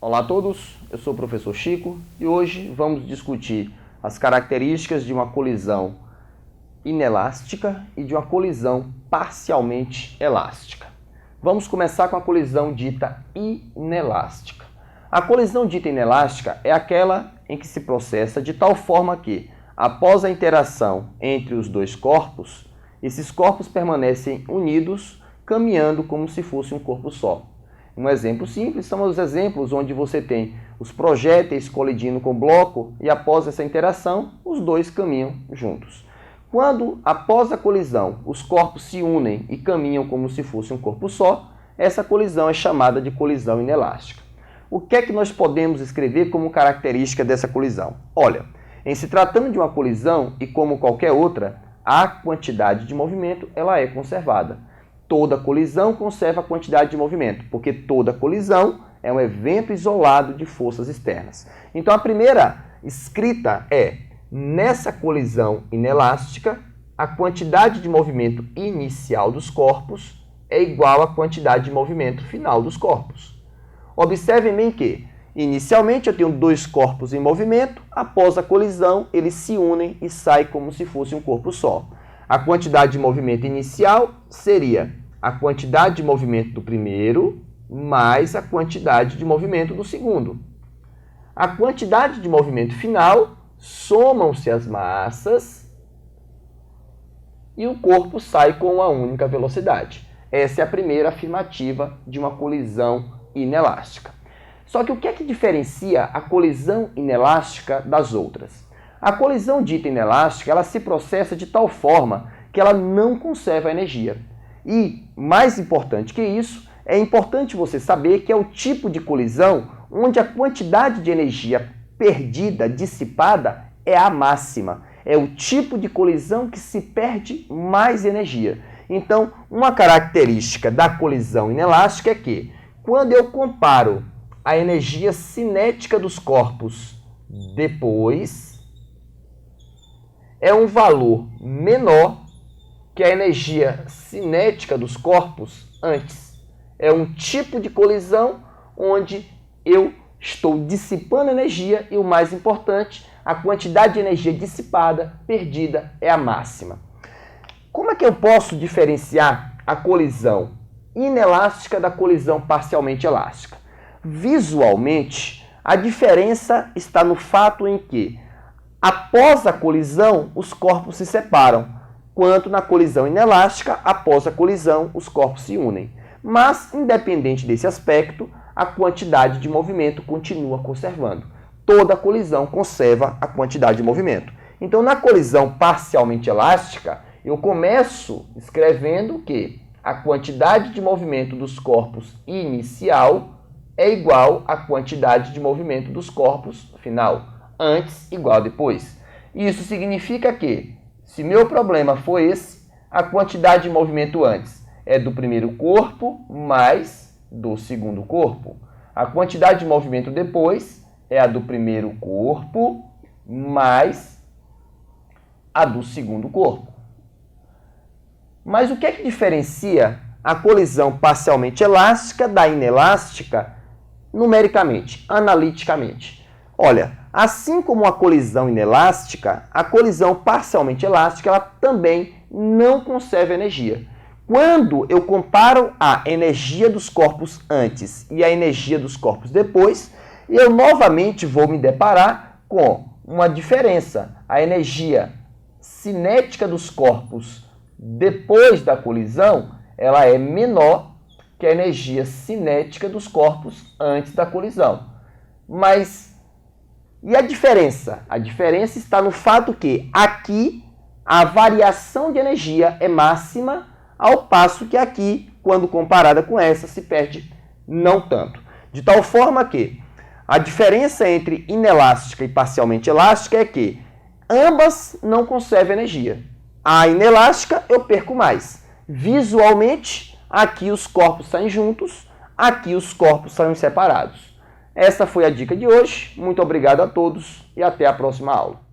Olá a todos, eu sou o professor Chico e hoje vamos discutir as características de uma colisão inelástica e de uma colisão parcialmente elástica. Vamos começar com a colisão dita inelástica. A colisão dita inelástica é aquela em que se processa de tal forma que, após a interação entre os dois corpos, esses corpos permanecem unidos, caminhando como se fosse um corpo só. Um exemplo simples são os exemplos onde você tem os projéteis colidindo com o bloco e após essa interação, os dois caminham juntos. Quando, após a colisão, os corpos se unem e caminham como se fosse um corpo só, essa colisão é chamada de colisão inelástica. O que é que nós podemos escrever como característica dessa colisão? Olha, em se tratando de uma colisão e como qualquer outra, a quantidade de movimento ela é conservada. Toda colisão conserva a quantidade de movimento, porque toda colisão é um evento isolado de forças externas. Então a primeira escrita é: nessa colisão inelástica, a quantidade de movimento inicial dos corpos é igual à quantidade de movimento final dos corpos. Observem bem que, inicialmente, eu tenho dois corpos em movimento, após a colisão, eles se unem e saem como se fosse um corpo só. A quantidade de movimento inicial seria a quantidade de movimento do primeiro mais a quantidade de movimento do segundo. A quantidade de movimento final, somam-se as massas e o corpo sai com uma única velocidade. Essa é a primeira afirmativa de uma colisão inelástica. Só que o que é que diferencia a colisão inelástica das outras? A colisão dita inelástica, ela se processa de tal forma que ela não conserva energia. E, mais importante que isso, é importante você saber que é o tipo de colisão onde a quantidade de energia perdida, dissipada, é a máxima. É o tipo de colisão que se perde mais energia. Então, uma característica da colisão inelástica é que, quando eu comparo a energia cinética dos corpos depois, é um valor menor que a energia cinética dos corpos antes. É um tipo de colisão onde eu estou dissipando energia e, o mais importante, a quantidade de energia dissipada, perdida, é a máxima. Como é que eu posso diferenciar a colisão inelástica da colisão parcialmente elástica? Visualmente, a diferença está no fato em que, após a colisão, os corpos se separam, quanto na colisão inelástica, após a colisão, os corpos se unem. Mas, independente desse aspecto, a quantidade de movimento continua conservando. Toda colisão conserva a quantidade de movimento. Então, na colisão parcialmente elástica, eu começo escrevendo que a quantidade de movimento dos corpos inicial é igual à quantidade de movimento dos corpos final, antes igual a depois. Isso significa que, se meu problema for esse, a quantidade de movimento antes é do primeiro corpo mais do segundo corpo. A quantidade de movimento depois é a do primeiro corpo mais a do segundo corpo. Mas o que é que diferencia a colisão parcialmente elástica da inelástica numericamente, analiticamente? Olha, assim como a colisão inelástica, a colisão parcialmente elástica ela também não conserva energia. Quando eu comparo a energia dos corpos antes e a energia dos corpos depois, eu novamente vou me deparar com uma diferença. A energia cinética dos corpos depois da colisão, ela é menor que a energia cinética dos corpos antes da colisão. Mas, e a diferença? A diferença está no fato que aqui a variação de energia é máxima, ao passo que aqui, quando comparada com essa, se perde não tanto. De tal forma que a diferença entre inelástica e parcialmente elástica é que ambas não conservam energia. A inelástica eu perco mais. Visualmente, aqui os corpos saem juntos, aqui os corpos saem separados. Essa foi a dica de hoje. Muito obrigado a todos e até a próxima aula.